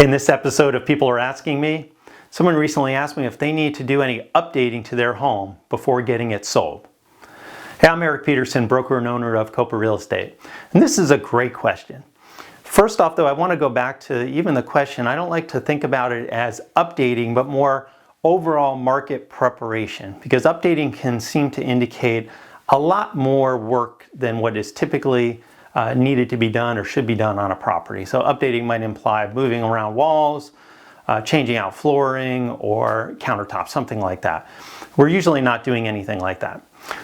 In this episode of People Are Asking Me, someone recently asked me if they need to do any updating to their home before getting it sold. Hey, I'm Eric Peterson, broker and owner of Kopa Real Estate. And this is a great question. First off, though, I want to go back to even the question. I don't like to think about it as updating, but more overall market preparation, because updating can seem to indicate a lot more work than what is typically needed to be done or should be done on a property. So updating might imply moving around walls, changing out flooring or countertops, something like that. We're usually not doing anything like that.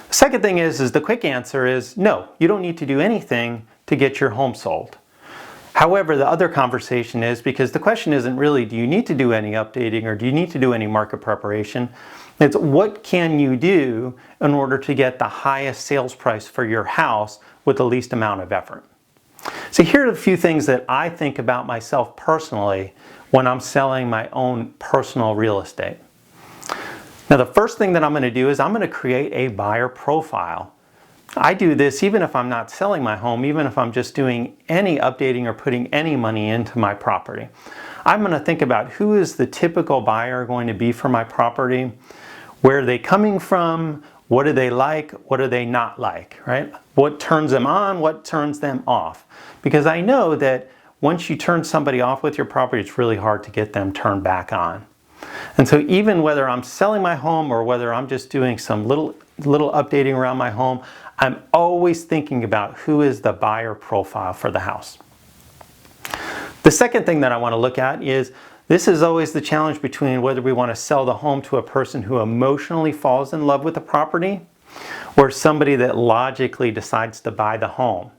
The second thing is the quick answer is no, you don't need to do anything to get your home sold. However, the other conversation is, because the question isn't really do you need to do any updating or do you need to do any market preparation, it's what can you do in order to get the highest sales price for your house with the least amount of effort. So here are a few things that I think about myself personally when I'm selling my own personal real estate. Now, the first thing that I'm going to do is I'm going to create a buyer profile. I do this even if I'm not selling my home, even if I'm just doing any updating or putting any money into my property. I'm going to think about who is the typical buyer going to be for my property, where are they coming from, what do they like, what do they not like, right? What turns them on, what turns them off? Because I know that once you turn somebody off with your property, it's really hard to get them turned back on. And so even whether I'm selling my home or whether I'm just doing some little updating around my home, I'm always thinking about who is the buyer profile for the house. The second thing that I want to look at is this is always the challenge between whether we want to sell the home to a person who emotionally falls in love with the property or somebody that logically decides to buy the home.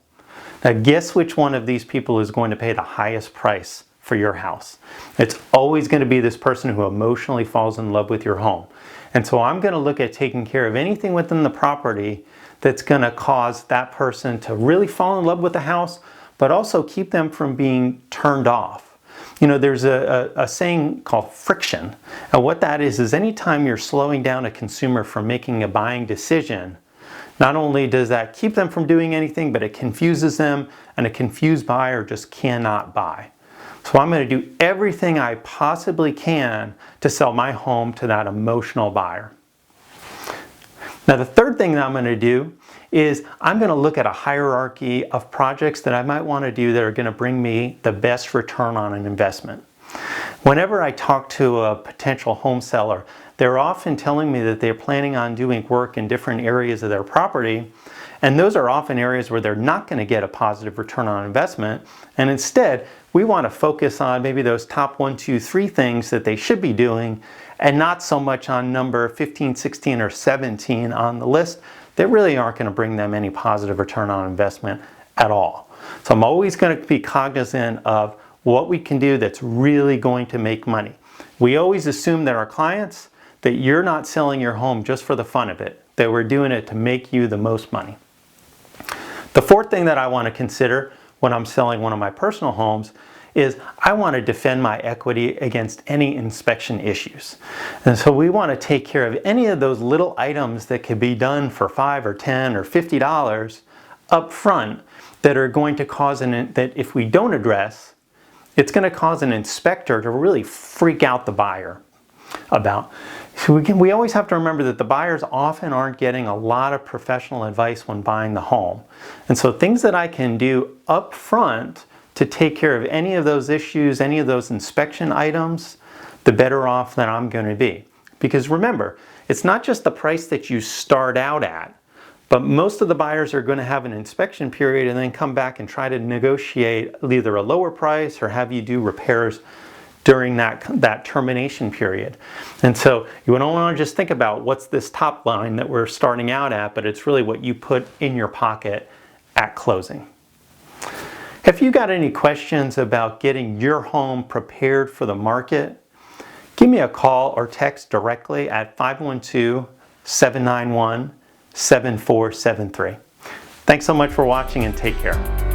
Now, guess which one of these people is going to pay the highest price for your house? It's always going to be this person who emotionally falls in love with your home. And so I'm going to look at taking care of anything within the property that's going to cause that person to really fall in love with the house, but also keep them from being turned off. You know, there's a saying called friction. And what that is anytime you're slowing down a consumer from making a buying decision, not only does that keep them from doing anything, but it confuses them, and a confused buyer just cannot buy. So I'm going to do everything I possibly can to sell my home to that emotional buyer. Now, the third thing that I'm going to do is I'm going to look at a hierarchy of projects that I might want to do that are going to bring me the best return on an investment. Whenever I talk to a potential home seller, they're often telling me that they're planning on doing work in different areas of their property, and those are often areas where they're not going to get a positive return on investment, and instead we want to focus on maybe those top 1, 2, 3 things that they should be doing, and not so much on number 15, 16, or 17 on the list that really aren't going to bring them any positive return on investment at all. So I'm always going to be cognizant of what we can do that's really going to make money. We always assume that our clients, that you're not selling your home just for the fun of it, that we're doing it to make you the most money. The fourth thing that I want to consider when I'm selling one of my personal homes is I want to defend my equity against any inspection issues. And so we want to take care of any of those little items that could be done for $5 or $10 or $50 up front that are going to cause that if we don't address, it's going to cause an inspector to really freak out the buyer about. So we always have to remember that the buyers often aren't getting a lot of professional advice when buying the home. And so things that I can do up front to take care of any of those issues, any of those inspection items, the better off that I'm going to be. Because remember, it's not just the price that you start out at, but most of the buyers are going to have an inspection period and then come back and try to negotiate either a lower price or have you do repairs during that termination period. And so you don't want to just think about what's this top line that we're starting out at, but it's really what you put in your pocket at closing. If you got any questions about getting your home prepared for the market, give me a call or text directly at 512-791-7473. Thanks so much for watching and take care.